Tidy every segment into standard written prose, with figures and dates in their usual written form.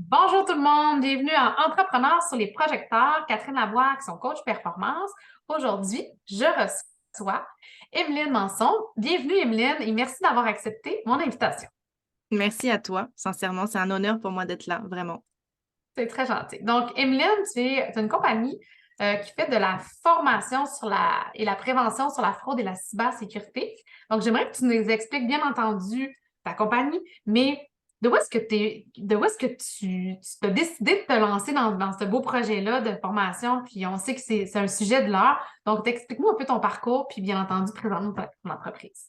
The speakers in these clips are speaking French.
Bonjour tout le monde, bienvenue à Entrepreneurs sur les projecteurs. Catherine Lavoie, son coach performance. Aujourd'hui, je reçois Emeline Manson. Bienvenue Emeline et merci d'avoir accepté mon invitation. Merci à toi. Sincèrement, c'est un honneur pour moi d'être là, vraiment. C'est très gentil. Donc, Emeline, tu une compagnie qui fait de la formation et la prévention sur la fraude et la cybersécurité. Donc, j'aimerais que tu nous expliques, bien entendu, ta compagnie, mais de où est-ce que tu as décidé de te lancer dans ce beau projet-là de formation, puis on sait que c'est un sujet de l'heure. Donc, explique-nous un peu ton parcours, puis bien entendu, présente-nous ton entreprise.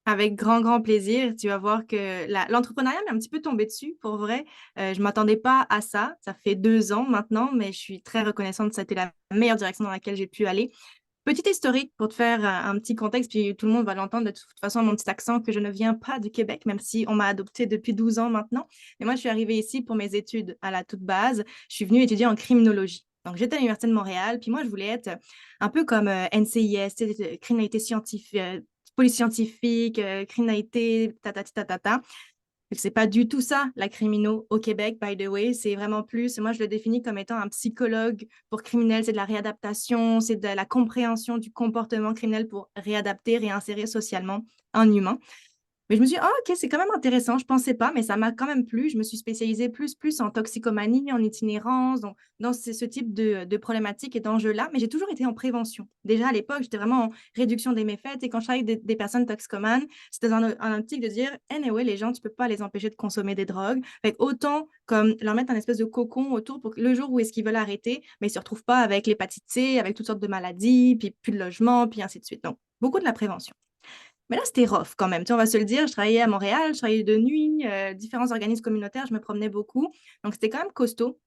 Avec grand, grand plaisir. Tu vas voir que l'entrepreneuriat m'est un petit peu tombé dessus, pour vrai. Je ne m'attendais pas à ça. Ça fait 2 ans maintenant, mais je suis très reconnaissante. Ça a été la meilleure direction dans laquelle j'ai pu aller. Petit historique pour te faire un petit contexte, puis tout le monde va l'entendre de toute façon, mon petit accent, que je ne viens pas du Québec, même si on m'a adoptée depuis 12 ans maintenant. Mais moi, je suis arrivée ici pour mes études à la toute base. Je suis venue étudier en criminologie. Donc, j'étais à l'Université de Montréal, puis moi, je voulais être un peu comme NCIS, tu sais, criminalité scientifique, police scientifique, criminalité, tatati tatata. C'est pas du tout ça, la crimino au Québec, by the way. C'est vraiment plus, moi, je le définis comme étant un psychologue pour criminels. C'est de la réadaptation, c'est de la compréhension du comportement criminel pour réadapter, réinsérer socialement un humain. Mais je me suis dit, ah, ok, c'est quand même intéressant. Je pensais pas, mais ça m'a quand même plu. Je me suis spécialisée plus en toxicomanie, en itinérance, dans ce type de problématiques et d'enjeux-là. Mais j'ai toujours été en prévention. Déjà à l'époque, j'étais vraiment en réduction des méfaits. Et quand je travaillais avec des personnes toxicomanes, c'était dans un optique de dire, anyway, les gens, tu peux pas les empêcher de consommer des drogues. Fait que autant comme leur mettre un espèce de cocon autour pour que le jour où est-ce qu'ils veulent arrêter, mais ils se retrouvent pas avec l'hépatite C, avec toutes sortes de maladies, puis plus de logement, puis ainsi de suite. Donc, beaucoup de la prévention. Mais là, c'était rough quand même. Tu sais, on va se le dire, je travaillais à Montréal, je travaillais de nuit, différents organismes communautaires, je me promenais beaucoup. Donc, c'était quand même costaud.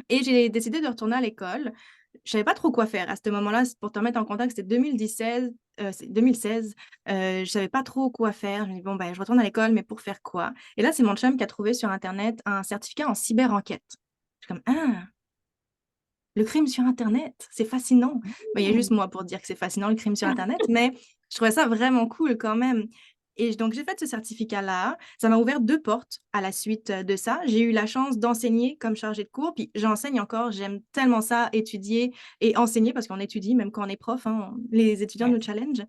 Et j'ai décidé de retourner à l'école. Je savais pas trop quoi faire à ce moment-là. Pour te remettre en contact, c'était 2017, 2016. Je savais pas trop quoi faire. Je me dis, bon, ben, je retourne à l'école, mais pour faire quoi? Et là, c'est mon chum qui a trouvé sur Internet un certificat en cyber-enquête. Je suis comme, ah, le crime sur Internet, c'est fascinant. Ben, il y a juste moi pour dire que c'est fascinant, le crime sur Internet, mais je trouvais ça vraiment cool quand même. Et donc, j'ai fait ce certificat-là. Ça m'a ouvert deux portes à la suite de ça. J'ai eu la chance d'enseigner comme chargée de cours, puis j'enseigne encore. J'aime tellement ça, étudier et enseigner, parce qu'on étudie, même quand on est prof, hein, les étudiants nous challenge.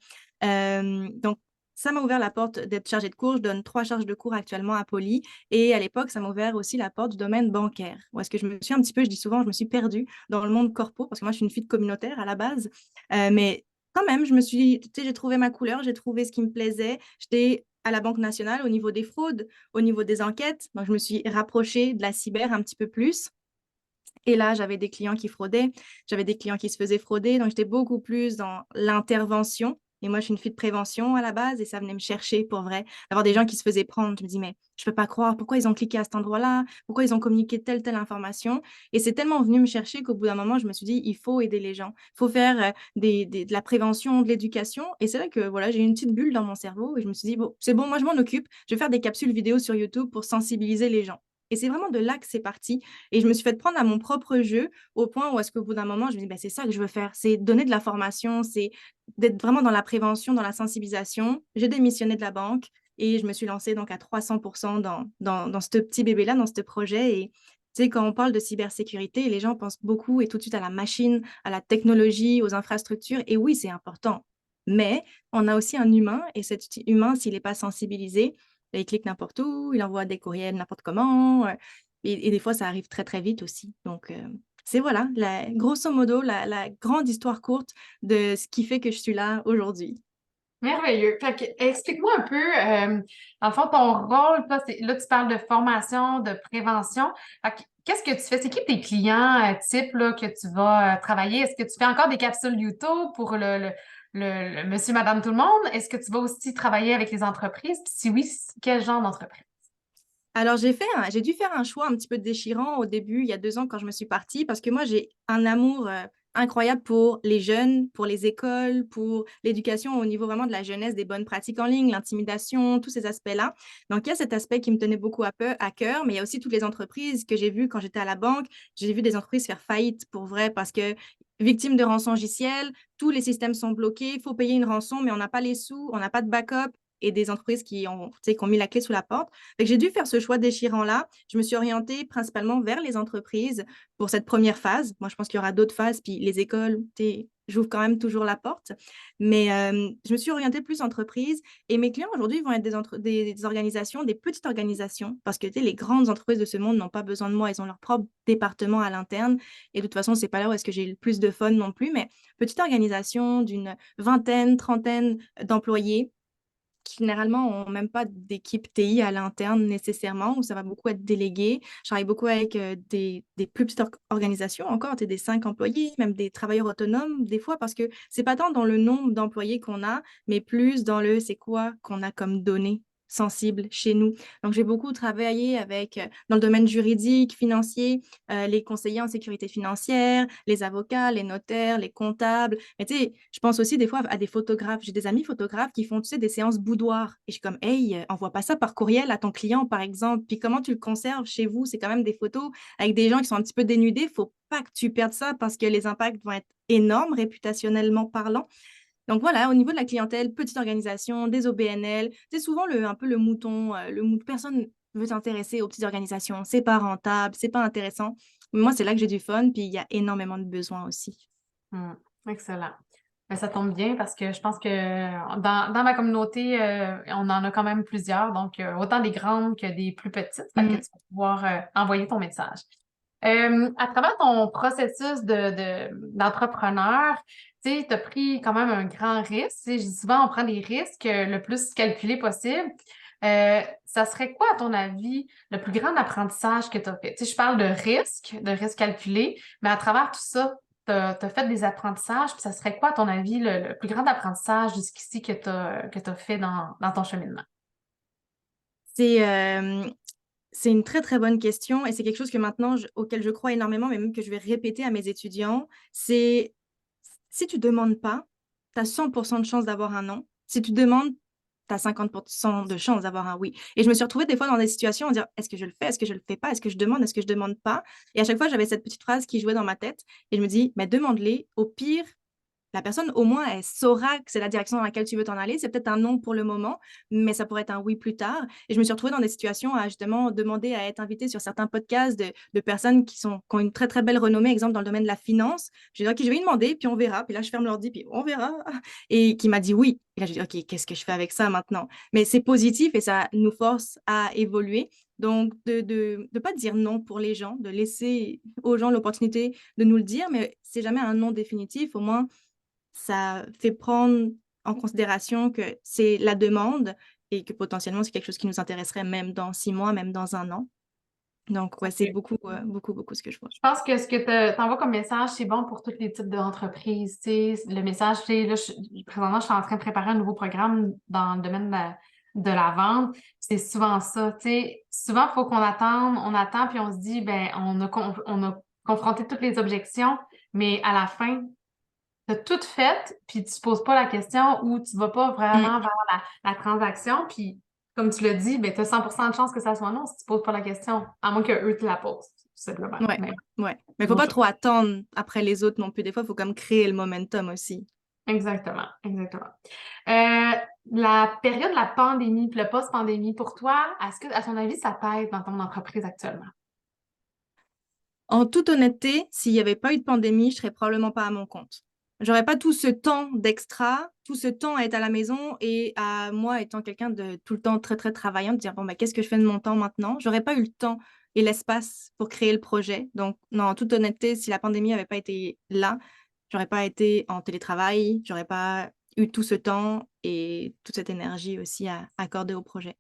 Donc, ça m'a ouvert la porte d'être chargée de cours. Je donne 3 charges de cours actuellement à Poly. Et à l'époque, ça m'a ouvert aussi la porte du domaine bancaire. Où est-ce que je me suis un petit peu, je dis souvent, je me suis perdue dans le monde corpo, parce que moi, je suis une fille de communautaire à la base. Mais quand même, tu sais, j'ai trouvé ma couleur, j'ai trouvé ce qui me plaisait. J'étais à la Banque nationale au niveau des fraudes, au niveau des enquêtes. Donc, je me suis rapprochée de la cyber un petit peu plus. Et là, j'avais des clients qui fraudaient, j'avais des clients qui se faisaient frauder, donc j'étais beaucoup plus dans l'intervention. Et moi, je suis une fille de prévention à la base et ça venait me chercher pour vrai. D'avoir des gens qui se faisaient prendre, je me dis, mais je peux pas croire, pourquoi ils ont cliqué à cet endroit-là, pourquoi ils ont communiqué telle information. Et c'est tellement venu me chercher qu'au bout d'un moment, je me suis dit, il faut aider les gens, il faut faire de la prévention, de l'éducation. Et c'est là que voilà, j'ai eu une petite bulle dans mon cerveau et je me suis dit, bon, c'est bon, moi je m'en occupe, je vais faire des capsules vidéo sur YouTube pour sensibiliser les gens. Et c'est vraiment de là que c'est parti. Et je me suis fait prendre à mon propre jeu au point où est-ce qu'au bout d'un moment, je me dis, ben, c'est ça que je veux faire, c'est donner de la formation, c'est d'être vraiment dans la prévention, dans la sensibilisation. J'ai démissionné de la banque et je me suis lancée donc à 300% dans ce petit bébé-là, dans ce projet. Et tu sais, quand on parle de cybersécurité, les gens pensent beaucoup et tout de suite à la machine, à la technologie, aux infrastructures. Et oui, c'est important. Mais on a aussi un humain et cet humain, s'il n'est pas sensibilisé, ben, il clique n'importe où, il envoie des courriels n'importe comment. Et des fois, ça arrive très, très vite aussi. Donc, c'est voilà, grosso modo, la grande histoire courte de ce qui fait que je suis là aujourd'hui. Merveilleux. Fait que, explique-moi un peu, dans le fond, ton rôle, toi, là, tu parles de formation, de prévention. Fait que, qu'est-ce que tu fais? C'est qui tes clients types là, que tu vas travailler? Est-ce que tu fais encore des capsules YouTube pour le monsieur, madame, tout le monde? Est-ce que tu vas aussi travailler avec les entreprises? Puis si oui, quel genre d'entreprise? Alors, j'ai dû faire un choix un petit peu déchirant au début, il y a 2 ans, quand je me suis partie, parce que moi, j'ai un amour incroyable pour les jeunes, pour les écoles, pour l'éducation au niveau vraiment de la jeunesse, des bonnes pratiques en ligne, l'intimidation, tous ces aspects-là. Donc, il y a cet aspect qui me tenait beaucoup à cœur, mais il y a aussi toutes les entreprises que j'ai vues quand j'étais à la banque. J'ai vu des entreprises faire faillite pour vrai parce que victimes de rançon logicielle, tous les systèmes sont bloqués, il faut payer une rançon, mais on n'a pas les sous, on n'a pas de backup. et des entreprises qui ont, tu sais, qui ont mis la clé sous la porte. Fait que j'ai dû faire ce choix déchirant-là. Je me suis orientée principalement vers les entreprises pour cette première phase. Moi, je pense qu'il y aura d'autres phases, puis les écoles, tu sais, j'ouvre quand même toujours la porte. Mais je me suis orientée plus entreprise et mes clients aujourd'hui vont être des organisations, des petites organisations, parce que tu sais, les grandes entreprises de ce monde n'ont pas besoin de moi, ils ont leur propre département à l'interne. Et de toute façon, c'est pas là où est-ce que j'ai le plus de fun non plus, mais petite organisation d'une vingtaine, trentaine d'employés qui généralement n'ont même pas d'équipe TI à l'interne nécessairement, où ça va beaucoup être délégué. Je travaille beaucoup avec des plus petites organisations encore, des 5 employés, même des travailleurs autonomes des fois, parce que c'est pas tant dans le nombre d'employés qu'on a, mais plus dans le c'est quoi qu'on a comme données sensibles chez nous. Donc, j'ai beaucoup travaillé avec, dans le domaine juridique, financier, les conseillers en sécurité financière, les avocats, les notaires, les comptables. Mais tu sais, je pense aussi des fois à des photographes. J'ai des amis photographes qui font, tu sais, des séances boudoir. Et je suis comme, hey, envoie pas ça par courriel à ton client, par exemple. Puis comment tu le conserves chez vous? C'est quand même des photos avec des gens qui sont un petit peu dénudés. Faut pas que tu perdes ça parce que les impacts vont être énormes, réputationnellement parlant. Donc voilà, au niveau de la clientèle, petite organisation, des OBNL, c'est souvent un peu le mouton, personne veut s'intéresser aux petites organisations, c'est pas rentable, c'est pas intéressant. Mais moi, c'est là que j'ai du fun, puis il y a énormément de besoins aussi. Hmm, excellent. Ben, ça tombe bien parce que je pense que dans ma communauté, on en a quand même plusieurs, donc autant des grandes que des plus petites, fait que Mm. tu vas pouvoir envoyer ton message. À travers ton processus d'entrepreneur, tu sais, tu as pris quand même un grand risque. Tu sais, je dis souvent, on prend des risques le plus calculés possible. Ça serait quoi, à ton avis, le plus grand apprentissage que tu as fait? Tu sais, je parle de risque calculé, mais à travers tout ça, tu as fait des apprentissages, puis ça serait quoi, à ton avis, le plus grand apprentissage jusqu'ici que tu fait dans ton cheminement? C'est c'est une très, très bonne question et c'est quelque chose que maintenant, auquel je crois énormément, mais même que je vais répéter à mes étudiants. C'est si tu demandes pas, tu as 100% de chance d'avoir un non. Si tu demandes, tu as 50% de chance d'avoir un oui. Et je me suis retrouvée des fois dans des situations à dire, est-ce que je le fais, est-ce que je le fais pas, est-ce que je demande, est-ce que je demande pas. Et à chaque fois, j'avais cette petite phrase qui jouait dans ma tête et je me dis, mais demande-les. Au pire, la personne, au moins, elle saura que c'est la direction dans laquelle tu veux t'en aller. C'est peut-être un non pour le moment, mais ça pourrait être un oui plus tard. Et je me suis retrouvée dans des situations à justement demander à être invitée sur certains podcasts de personnes qui ont une très, très belle renommée, exemple dans le domaine de la finance. J'ai dit, OK, je vais y demander, puis on verra. Puis là, je ferme l'ordi, puis on verra. Et qui m'a dit oui. Et là, j'ai dit, OK, qu'est-ce que je fais avec ça maintenant? Mais c'est positif et ça nous force à évoluer. Donc, de pas dire non pour les gens, de laisser aux gens l'opportunité de nous le dire, mais c'est jamais un non définitif. Au moins, ça fait prendre en considération que c'est la demande et que potentiellement, c'est quelque chose qui nous intéresserait même dans 6 mois, même dans un an. Donc, ouais, c'est beaucoup, beaucoup, beaucoup ce que je vois. Je pense que ce que tu envoies comme message, c'est bon pour tous les types d'entreprises. Tu sais, le message, tu sais, là, présentement, je suis en train de préparer un nouveau programme dans le domaine de la vente. C'est souvent ça. Tu sais, souvent, il faut qu'on attende, on attend, puis on se dit, ben, on a confronté toutes les objections, mais à la fin, tu as tout fait, puis tu ne poses pas la question ou tu ne vas pas Mm. vraiment vers la transaction. Puis, comme tu l'as dit, ben, tu as 100% de chance que ça soit non si tu ne poses pas la question, à moins qu'eux te la posent. C'est global. Ouais, Mais ouais. Mais il faut bon, pas trop attendre après les autres non plus. Des fois, il faut comme créer le momentum aussi. exactement, exactement. Euh, la période de la pandémie, puis le post-pandémie, pour toi, est-ce que, à ton avis, ça t'aide dans ton entreprise actuellement? En toute honnêteté, s'il n'y avait pas eu de pandémie, je serais probablement pas à mon compte. J'aurais pas tout ce temps d'extra, tout ce temps à être à la maison et à moi étant quelqu'un de tout le temps très très travaillant, de dire bon bah qu'est-ce que je fais de mon temps maintenant? J'aurais pas eu le temps et l'espace pour créer le projet. Donc non, en toute honnêteté, si la pandémie n'avait pas été là, j'aurais pas été en télétravail, j'aurais pas eu tout ce temps et toute cette énergie aussi à accorder au projet.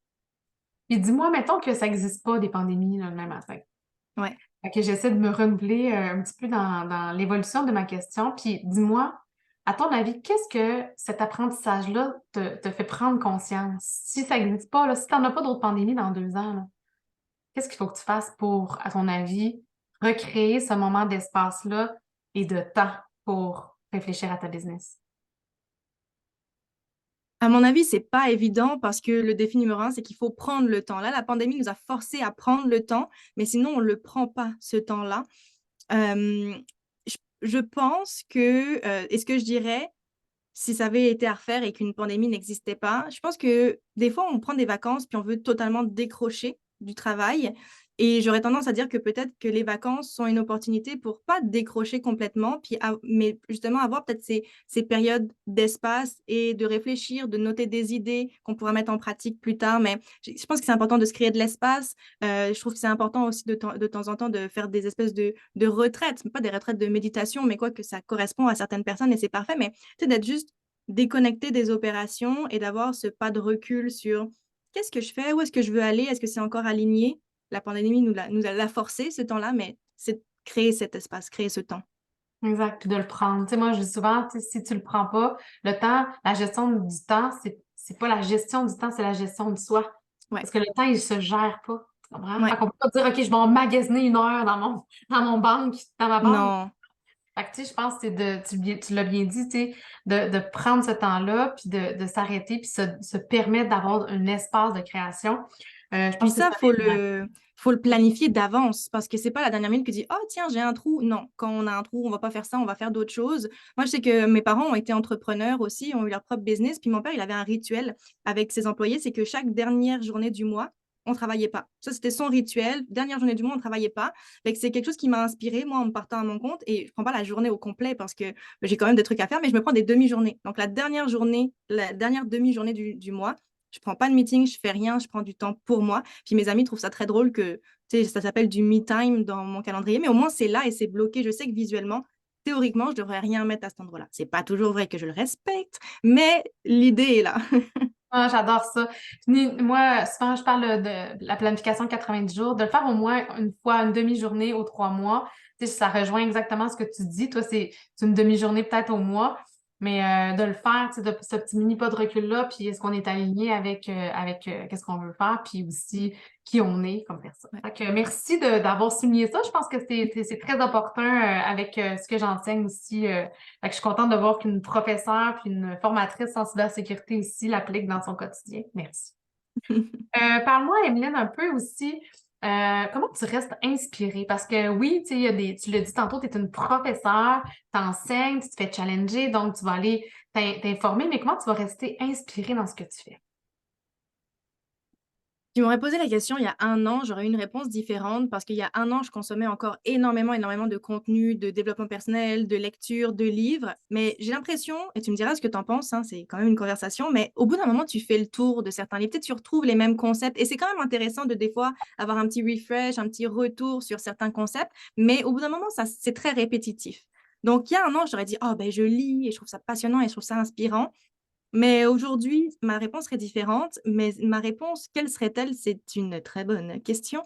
Puis dis-moi, mettons que ça n'existe pas des pandémies là, demain matin. Ouais. Fait que j'essaie de me renouveler un petit peu dans l'évolution de ma question. Puis dis-moi, à ton avis, qu'est-ce que cet apprentissage-là te fait prendre conscience? Si ça n'existe pas, là, si tu n'en as pas d'autres pandémies dans 2 ans, là, qu'est-ce qu'il faut que tu fasses pour, à ton avis, recréer ce moment d'espace-là et de temps pour réfléchir à ta business? À mon avis, c'est pas évident parce que le défi numéro un, c'est qu'il faut prendre le temps. Là, la pandémie nous a forcé à prendre le temps, mais sinon, on ne le prend pas, ce temps-là. Euh, je pense que, et ce que je dirais, si ça avait été à refaire et qu'une pandémie n'existait pas, je pense que des fois, on prend des vacances puis on veut totalement décrocher du travail. Et j'aurais tendance à dire que peut-être que les vacances sont une opportunité pour pas décrocher complètement, mais justement avoir peut-être ces périodes d'espace et de réfléchir, de noter des idées qu'on pourra mettre en pratique plus tard. Mais je pense que c'est important de se créer de l'espace. Je trouve que c'est important aussi de temps en temps de faire des espèces de retraites, pas des retraites de méditation, mais quoi que ça correspond à certaines personnes et c'est parfait. Mais tu sais, d'être juste déconnecté des opérations et d'avoir ce pas de recul sur qu'est-ce que je fais, où est-ce que je veux aller, est-ce que c'est encore aligné. La pandémie nous a forcé ce temps-là, mais c'est de créer cet espace, créer ce temps. Exact, puis de le prendre. Tu sais, moi, je dis souvent, tu sais, si tu le prends pas, le temps, la gestion du temps, c'est pas la gestion du temps, c'est la gestion de soi. Ouais, Parce que le temps, il se gère pas. Tu comprends? Fait ouais, qu'on peut pas dire, OK, je vais emmagasiner 1 heure dans mon banque, dans ma banque. non. Fait que, tu sais, je pense que c'est tu l'as bien dit, tu sais, de prendre ce temps-là, puis de s'arrêter, puis se permettre d'avoir un espace de création. Je Puis pense que ça, ça faut le planifier d'avance parce que c'est pas la dernière minute que tu dis, oh tiens, j'ai un trou. Non, quand on a un trou, on va pas faire ça, on va faire d'autres choses. Moi, je sais que mes parents ont été entrepreneurs aussi, ont eu leur propre business. Puis mon père, il avait un rituel avec ses employés, c'est que chaque dernière journée du mois, on travaillait pas. Ça, c'était son rituel. Dernière journée du mois, on travaillait pas. Fait que c'est quelque chose qui m'a inspiré, moi, en me partant à mon compte. Et je prends pas la journée au complet parce que j'ai quand même des trucs à faire, mais je me prends des demi-journées. Donc, la dernière journée, la dernière demi-journée du mois, je prends pas de meeting, je fais rien, je prends du temps pour moi. Puis mes amis trouvent ça très drôle que, tu sais, ça s'appelle du me time dans mon calendrier, mais au moins c'est là et c'est bloqué. Je sais que visuellement, théoriquement, je devrais rien mettre à cet endroit-là. C'est pas toujours vrai que je le respecte, mais l'idée est là. Ah, j'adore ça. Moi, souvent, je parle de la planification 90 jours, de le faire au moins une fois, une demi-journée aux 3 mois. Tu sais, ça rejoint exactement ce que tu dis. Toi, c'est une demi-journée peut-être au mois, mais de le faire, tu sais, de ce petit mini pas de recul-là, puis est-ce qu'on est aligné avec qu'est-ce qu'on veut faire, puis aussi qui on est comme personne. Ouais. Fait que merci d'avoir souligné ça. Je pense que c'est très opportun avec ce que j'enseigne aussi. Fait que je suis contente de voir qu'une professeure puis une formatrice en cybersécurité aussi l'applique dans son quotidien. Merci. Parle-moi, Emeline, un peu aussi, comment tu restes inspirée? Parce que oui, tu sais, tu l'as dit tantôt, tu es une professeure, tu enseignes, tu te fais challenger, donc tu vas aller t'informer, mais comment tu vas rester inspirée dans ce que tu fais? Tu m'aurais posé la question il y a un an, j'aurais eu une réponse différente parce qu'il y a un an, je consommais encore énormément, énormément de contenu, de développement personnel, de lecture, de livres. Mais j'ai l'impression, et tu me diras ce que tu en penses, hein, c'est quand même une conversation, mais au bout d'un moment, tu fais le tour de certains livres. Peut-être tu retrouves les mêmes concepts. Et c'est quand même intéressant de des fois avoir un petit refresh, un petit retour sur certains concepts. Mais au bout d'un moment, ça, c'est très répétitif. Donc, il y a un an, j'aurais dit, oh, ben, je lis et je trouve ça passionnant et je trouve ça inspirant. Mais aujourd'hui, ma réponse serait différente. Mais ma réponse, quelle serait-elle? C'est une très bonne question.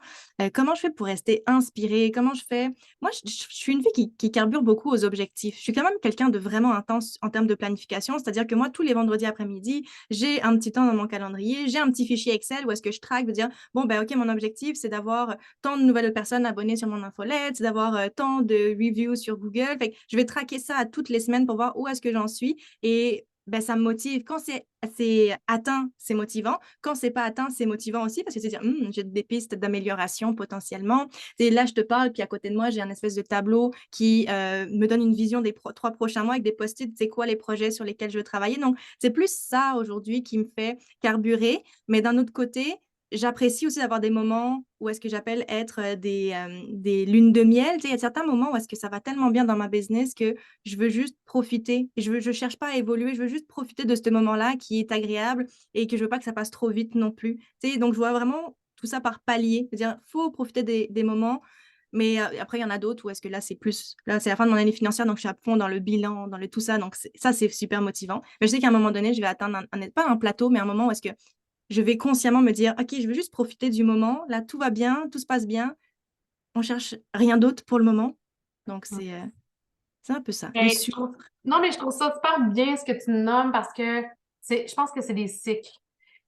Comment je fais pour rester inspirée? Comment je fais? Moi, je suis une fille qui carbure beaucoup aux objectifs. Je suis quand même quelqu'un de vraiment intense en termes de planification. C'est-à-dire que moi, tous les vendredis après-midi, j'ai un petit temps dans mon calendrier, j'ai un petit fichier Excel où est-ce que je traque, de dire, bon, ben, OK, mon objectif, c'est d'avoir tant de nouvelles personnes abonnées sur mon infolette, c'est d'avoir tant de reviews sur Google. Fait que je vais traquer ça à toutes les semaines pour voir où est-ce que j'en suis. Et ben, ça me motive. Quand c'est atteint, c'est motivant. Quand c'est pas atteint, c'est motivant aussi parce que c'est dire, j'ai des pistes d'amélioration potentiellement. Et là, je te parle, puis à côté de moi, j'ai un espèce de tableau qui me donne une vision des 3 prochains mois avec des post-it, c'est quoi les projets sur lesquels je veux travailler. Donc, c'est plus ça aujourd'hui qui me fait carburer. Mais d'un autre côté, j'apprécie aussi d'avoir des moments où est-ce que j'appelle être des lunes de miel. Tu sais, il y a certains moments où est-ce que ça va tellement bien dans ma business que je veux juste profiter. Je cherche pas à évoluer, je veux juste profiter de ce moment-là qui est agréable et que je veux pas que ça passe trop vite non plus. Tu sais, donc je vois vraiment tout ça par palier. C'est-à-dire, faut profiter des moments, mais après, il y en a d'autres où est-ce que là, là, c'est la fin de mon année financière, donc je suis à fond dans le bilan, dans le tout ça. Donc ça, c'est super motivant. Mais je sais qu'à un moment donné, je vais atteindre pas un plateau, mais un moment où est-ce que je vais consciemment me dire, OK, je veux juste profiter du moment. Là, tout va bien, tout se passe bien. On cherche rien d'autre pour le moment. Donc, c'est un peu ça. Le Ben, suivre. non, mais je trouve ça super bien ce que tu nommes parce que je pense que c'est des cycles.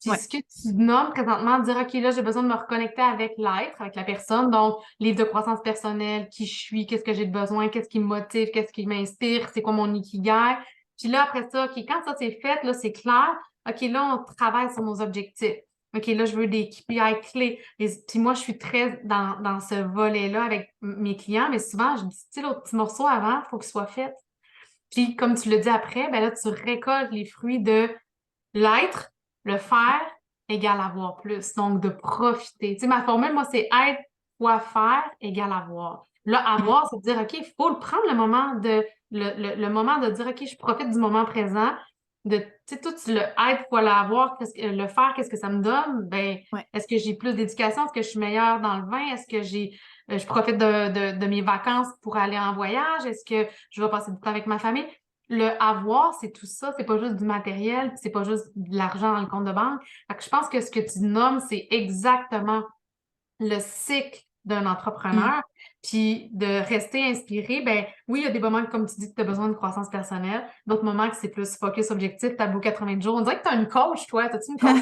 Puis Ouais. ce que tu nommes présentement, dire, OK, là, j'ai besoin de me reconnecter avec l'être, avec la personne. Donc, livre de croissance personnelle, qui je suis, qu'est-ce que j'ai de besoin, qu'est-ce qui me motive, qu'est-ce qui m'inspire, c'est quoi mon ikigai. Puis là, après ça, OK, quand ça c'est fait, là, c'est clair. OK, là, on travaille sur nos objectifs. OK, là, je veux des KPI clés. Puis moi, je suis très dans ce volet-là avec mes clients, mais souvent, je dis, tu sais, l'autre petit morceau avant, il faut qu'il soit fait. Puis, comme tu le dis après, ben là, tu récoltes les fruits de l'être, le faire égale avoir plus. Donc, de profiter. Tu sais, ma formule, moi, c'est être fois faire égale avoir. Là, Mm. avoir, c'est de dire, OK, il faut le prendre le moment de dire, OK, je profite du moment présent. De, tu sais, tout le être fois l'avoir, le faire, qu'est-ce que ça me donne? Ben, Ouais. est-ce que j'ai plus d'éducation? Est-ce que je suis meilleure dans le vin? Est-ce que je profite de mes vacances pour aller en voyage? Est-ce que je vais passer du temps avec ma famille? Le avoir, c'est tout ça, c'est pas juste du matériel, puis c'est pas juste de l'argent dans le compte de banque. Fait que je pense que ce que tu nommes, c'est exactement le cycle d'un Mm. entrepreneur. Puis de rester inspiré, ben oui, il y a des moments, comme tu dis, que tu as besoin de croissance personnelle, d'autres moments que c'est plus focus objectif, tableau 80 jours. On dirait que tu as une coach, toi. T'as-tu une coach?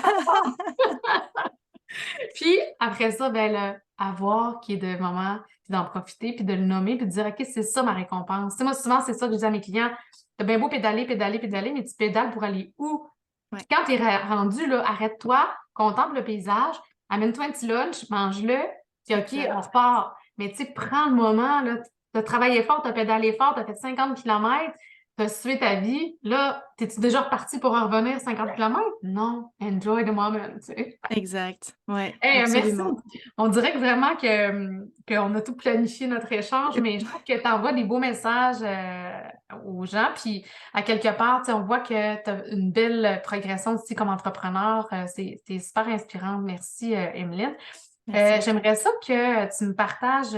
Puis après ça, ben le avoir qui est de moment, puis d'en profiter, puis de le nommer, puis de dire, OK, c'est ça ma récompense. Tu sais, moi, souvent, c'est ça que je dis à mes clients. T'as bien beau pédaler, pédaler, pédaler, mais tu pédales pour aller où? Puis Ouais. quand t'es rendu, là, arrête-toi, contemple le paysage, amène-toi un petit lunch, mange-le, puis OK, Exact. on repart. Mais tu sais, prends le moment, là, t'as travaillé fort, t'as pédalé fort, t'as fait 50 kilomètres, t'as suivi ta vie. Là, t'es-tu déjà reparti pour en revenir 50 kilomètres? Non, enjoy the moment, tu sais. Exact. Ouais, Hey, merci. absolument. On dirait que vraiment qu'on a tout planifié notre échange, mais je trouve que tu envoies des beaux messages aux gens. Puis, à quelque part, tu sais, on voit que tu as une belle progression aussi comme entrepreneur. C'est super inspirant. Merci, Emeline. Merci à toi. J'aimerais ça que tu me partages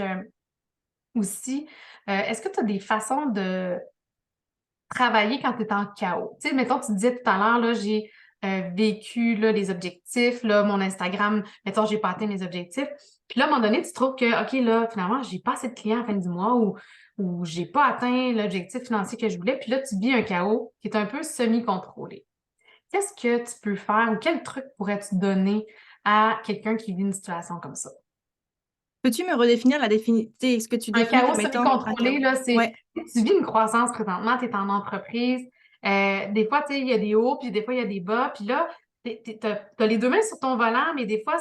aussi, est-ce que tu as des façons de travailler quand tu es en chaos? Tu sais, mettons, tu disais tout à l'heure, là, j'ai vécu là, les objectifs, là, mon Instagram, mettons, j'ai pas atteint mes objectifs. Puis là, à un moment donné, tu trouves que, OK, là, finalement, j'ai pas assez de clients à la fin du mois ou j'ai pas atteint l'objectif financier que je voulais. Puis là, tu vis un chaos qui est un peu semi-contrôlé. Qu'est-ce que tu peux faire ou quel truc pourrais-tu donner à quelqu'un qui vit une situation comme ça? Peux-tu me redéfinir ce que tu Un définis chaos comme étant un semi-contrôlé, chaos? là, c'est Ouais, tu vis une croissance présentement, tu es en entreprise. Des fois, tu sais, il y a des hauts, puis des fois, il y a des bas. Puis là, t'as les deux mains sur ton volant, mais des fois,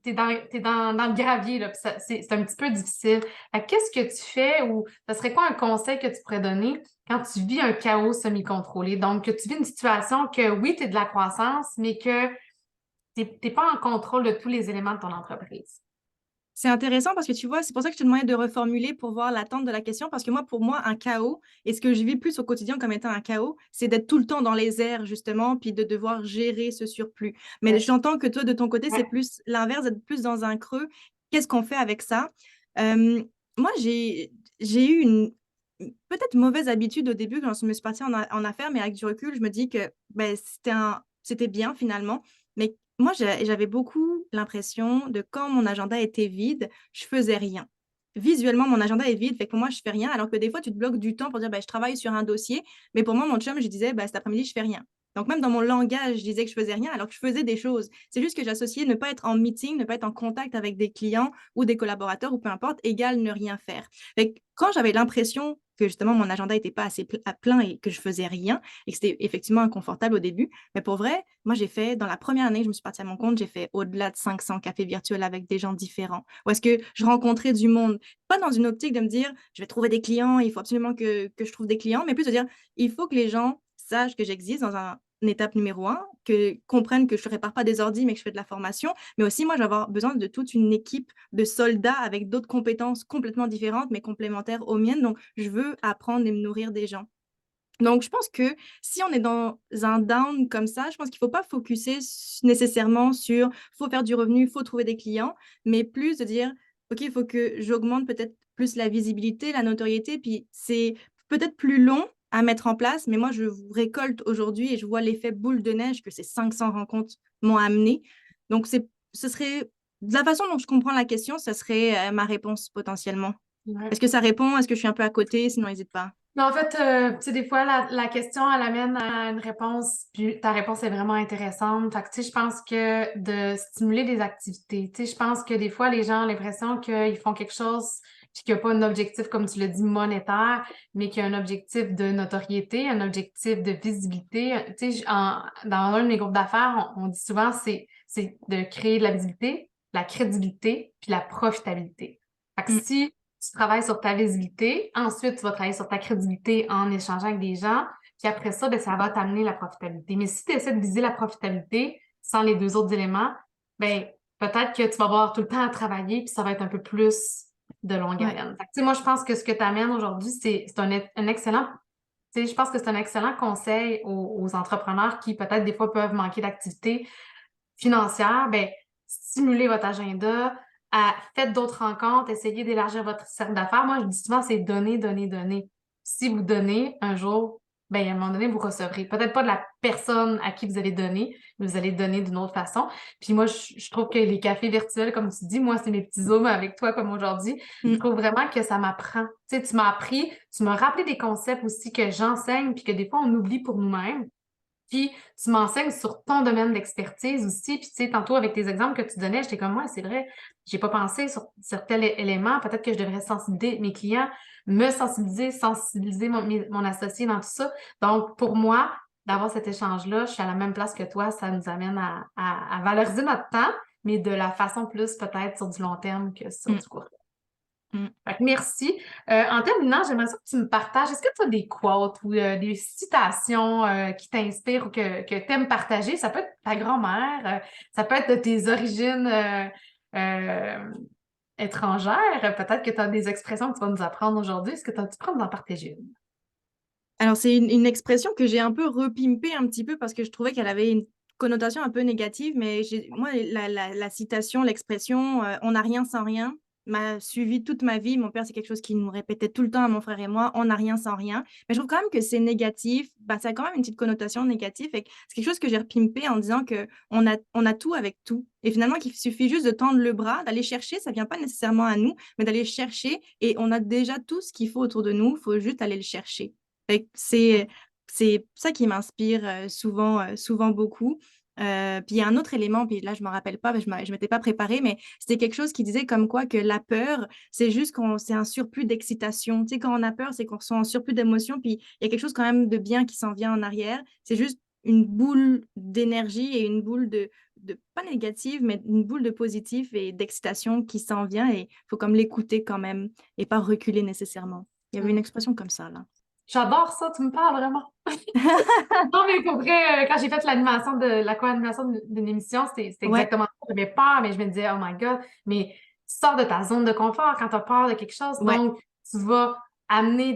t'es dans le gravier, là, puis c'est un petit peu difficile. Fait que qu'est-ce que tu fais ou ça serait quoi un conseil que tu pourrais donner quand tu vis un chaos semi-contrôlé? Donc, que tu vis une situation que, oui, tu es de la croissance, mais que t'es pas en contrôle de tous les éléments de ton entreprise. c'est intéressant parce que tu vois, c'est pour ça que je te demandais de reformuler pour voir l'attente de la question. Parce que moi, pour moi, un chaos, et ce que je vis plus au quotidien comme étant un chaos, c'est d'être tout le temps dans les airs, justement, puis de devoir gérer ce surplus. Mais Ouais. j'entends que toi, de ton côté, c'est Ouais. plus l'inverse, d'être plus dans un creux. Qu'est-ce qu'on fait avec ça? Euh, Moi, j'ai eu une peut-être mauvaise habitude au début quand je me suis partie en affaires, mais avec du recul, je me dis que ben, c'était bien finalement. Mais moi, j'avais beaucoup l'impression de quand mon agenda était vide, je faisais rien. Visuellement, mon agenda est vide, fait que pour moi, je fais rien, alors que des fois, tu te bloques du temps pour dire, ben, je travaille sur un dossier, mais pour moi, mon chum, je disais, ben, cet après-midi, je fais rien. Donc, même dans mon langage, je disais que je faisais rien, alors que je faisais des choses. C'est juste que j'associais ne pas être en meeting, ne pas être en contact avec des clients ou des collaborateurs ou peu importe, égal ne rien faire. Fait que quand j'avais l'impression que justement mon agenda n'était pas assez à plein et que je faisais rien et que c'était effectivement inconfortable au début, mais pour vrai, moi j'ai fait, dans la première année que je me suis partie à mon compte, j'ai fait au-delà de 500 cafés virtuels avec des gens différents. Où est-ce que je rencontrais du monde, pas dans une optique de me dire, je vais trouver des clients, il faut absolument que je trouve des clients, mais plus de dire, il faut que les gens sachent que j'existe dans une étape numéro un, que comprennent que je ne répare pas des ordis, mais que je fais de la formation. Mais aussi, moi, je vais avoir besoin de toute une équipe de soldats avec d'autres compétences complètement différentes, mais complémentaires aux miennes. Donc, je veux apprendre et me nourrir des gens. Donc, je pense que si on est dans un down comme ça, je pense qu'il ne faut pas focuser nécessairement sur faut faire du revenu, faut trouver des clients, mais plus de dire, OK, il faut que j'augmente peut-être plus la visibilité, la notoriété, puis c'est peut-être plus long à mettre en place, mais moi, je récolte aujourd'hui et je vois l'effet boule de neige que ces 500 rencontres m'ont amené. Donc, ce serait, de la façon dont je comprends la question, ce serait ma réponse potentiellement. Ouais. Est-ce que ça répond? Est-ce que je suis un peu à côté? Sinon, n'hésite pas. Mais en fait, tu sais, des fois, la question, elle amène à une réponse, puis ta réponse est vraiment intéressante. Fait que, tu sais, je pense que de stimuler des activités, tu sais, je pense que des fois, les gens ont l'impression qu'ils font quelque chose, puis qu'il n'y a pas un objectif, comme tu l'as dit, monétaire, mais qu'il y a un objectif de notoriété, un objectif de visibilité. Tu sais, dans un de mes groupes d'affaires, on dit souvent, c'est de créer de la visibilité, la crédibilité, puis la profitabilité. Fait que Mm. si tu travailles sur ta visibilité. Ensuite, tu vas travailler sur ta crédibilité en échangeant avec des gens. Puis après ça, ben, ça va t'amener la profitabilité. Mais si tu essaies de viser la profitabilité sans les deux autres éléments, ben, peut-être que tu vas avoir tout le temps à travailler, puis ça va être un peu plus de longue Ouais. haleine. Fait que, tu sais, moi, je pense que ce que tu amènes aujourd'hui, c'est un excellent, tu sais, je pense que c'est un excellent conseil aux entrepreneurs qui peut-être des fois peuvent manquer d'activité financière. Ben, stimulez votre agenda, faites d'autres rencontres, essayez d'élargir votre cercle d'affaires. Moi, je dis souvent, c'est donner, donner, donner. Si vous donnez un jour, ben, à un moment donné, vous recevrez. Peut-être pas de la personne à qui vous allez donner, mais vous allez donner d'une autre façon. Puis moi, je trouve que les cafés virtuels, comme tu dis, moi, c'est mes petits zooms avec toi comme aujourd'hui. Je Mm. trouve vraiment que ça m'apprend. Tu sais, tu m'as appris, tu m'as rappelé des concepts aussi que j'enseigne, puis que des fois, on oublie pour nous-mêmes. Puis tu m'enseignes sur ton domaine d'expertise aussi. Puis tu sais, tantôt avec tes exemples que tu donnais, j'étais comme moi, c'est vrai, j'ai pas pensé sur tel élément. Peut-être que je devrais sensibiliser mes clients, me sensibiliser mon associé dans tout ça. Donc, pour moi, d'avoir cet échange-là, je suis à la même place que toi, ça nous amène à valoriser notre temps, mais de la façon plus peut-être sur du long terme que sur Mm. du court. Mm. Fait que merci. En terminant, j'aimerais ça que tu me partages. Est-ce que tu as des quotes ou des citations qui t'inspirent ou que tu aimes partager? Ça peut être ta grand-mère, ça peut être de tes origines euh, étrangères. Peut-être que tu as des expressions que tu vas nous apprendre aujourd'hui. Est-ce que tu prends d'en partager une? Alors, c'est une expression que j'ai un peu repimpée un petit peu parce que je trouvais qu'elle avait une connotation un peu négative, mais moi, la citation, l'expression on n'a rien sans rien m'a suivi toute ma vie. Mon père, c'est quelque chose qu'il nous répétait tout le temps à mon frère et moi, on n'a rien sans rien. Mais je trouve quand même que c'est négatif, bah, ça a quand même une petite connotation négative. Et c'est quelque chose que j'ai repimpé en disant que on a tout avec tout. Et finalement, qu'il suffit juste de tendre le bras, d'aller chercher, ça vient pas nécessairement à nous, mais d'aller chercher et on a déjà tout ce qu'il faut autour de nous, il faut juste aller le chercher. Fait que c'est ça qui m'inspire souvent beaucoup. Puis il y a un autre élément, puis là je m'en rappelle pas, je m'étais pas préparée, mais c'était quelque chose qui disait comme quoi que la peur, c'est juste c'est un surplus d'excitation. Tu sais, quand on a peur, c'est qu'on ressent un surplus d'émotion, puis il y a quelque chose quand même de bien qui s'en vient en arrière. C'est juste une boule d'énergie et une boule pas négative, mais une boule de positif et d'excitation qui s'en vient et il faut comme l'écouter quand même et pas reculer nécessairement. Il y avait une expression comme ça, là. J'adore ça, tu me parles vraiment. Non, mais pour vrai, quand j'ai fait l'animation de la co-animation d'une émission, c'était Ouais, exactement ça. J'avais peur, mais je me disais, oh my God, mais tu sors de ta zone de confort quand tu as peur de quelque chose. ouais. Donc, tu vas amener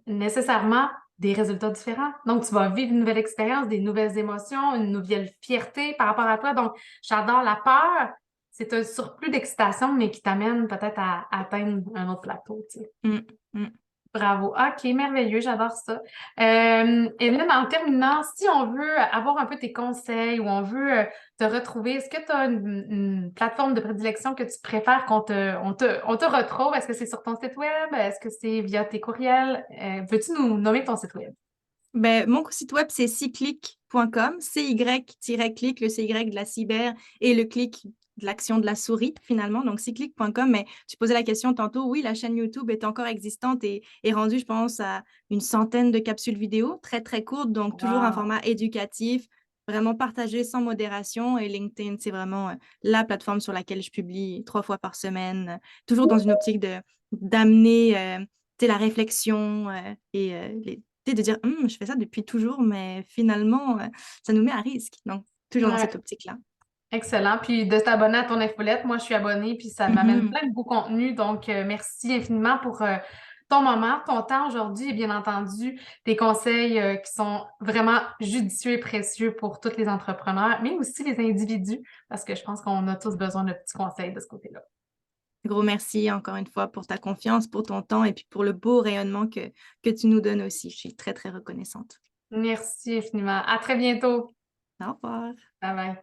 nécessairement des résultats différents. Donc, tu vas vivre une nouvelle expérience, des nouvelles émotions, une nouvelle fierté par rapport à toi. Donc, j'adore la peur. C'est un surplus d'excitation, mais qui t'amène peut-être à atteindre un autre plateau, tu sais. Mm, mm. Bravo. OK, merveilleux, j'adore ça. Evelyne, en terminant, si on veut avoir un peu tes conseils ou on veut te retrouver, est-ce que tu as une plateforme de prédilection que tu préfères on te retrouve? Est-ce que c'est sur ton site web? Est-ce que c'est via tes courriels? Veux-tu nous nommer ton site web? Ben, mon site web, c'est cyclic.com, CY-clic, le CY de la cyber et le clic de l'action de la souris, finalement. Donc, cyclic.com. Mais tu posais la question tantôt. Oui, la chaîne YouTube est encore existante et est rendue, je pense, à une centaine de capsules vidéo, très, très courtes. Donc, toujours un Wow. format éducatif, vraiment partagé sans modération. Et LinkedIn, c'est vraiment la plateforme sur laquelle je publie 3 fois par semaine, toujours dans une optique d'amener la réflexion et de dire je fais ça depuis toujours, mais finalement, ça nous met à risque. Donc, toujours dans Ouais. cette optique-là. Excellent. Puis de t'abonner à ton infolette, moi je suis abonnée, puis ça m'amène Mhm. plein de beaux contenus. Donc, merci infiniment pour ton moment, ton temps aujourd'hui et bien entendu tes conseils qui sont vraiment judicieux et précieux pour tous les entrepreneurs, mais aussi les individus, parce que je pense qu'on a tous besoin de petits conseils de ce côté-là. Gros merci encore une fois pour ta confiance, pour ton temps et puis pour le beau rayonnement que tu nous donnes aussi. Je suis très, très reconnaissante. Merci infiniment. À très bientôt. Au revoir. Bye bye.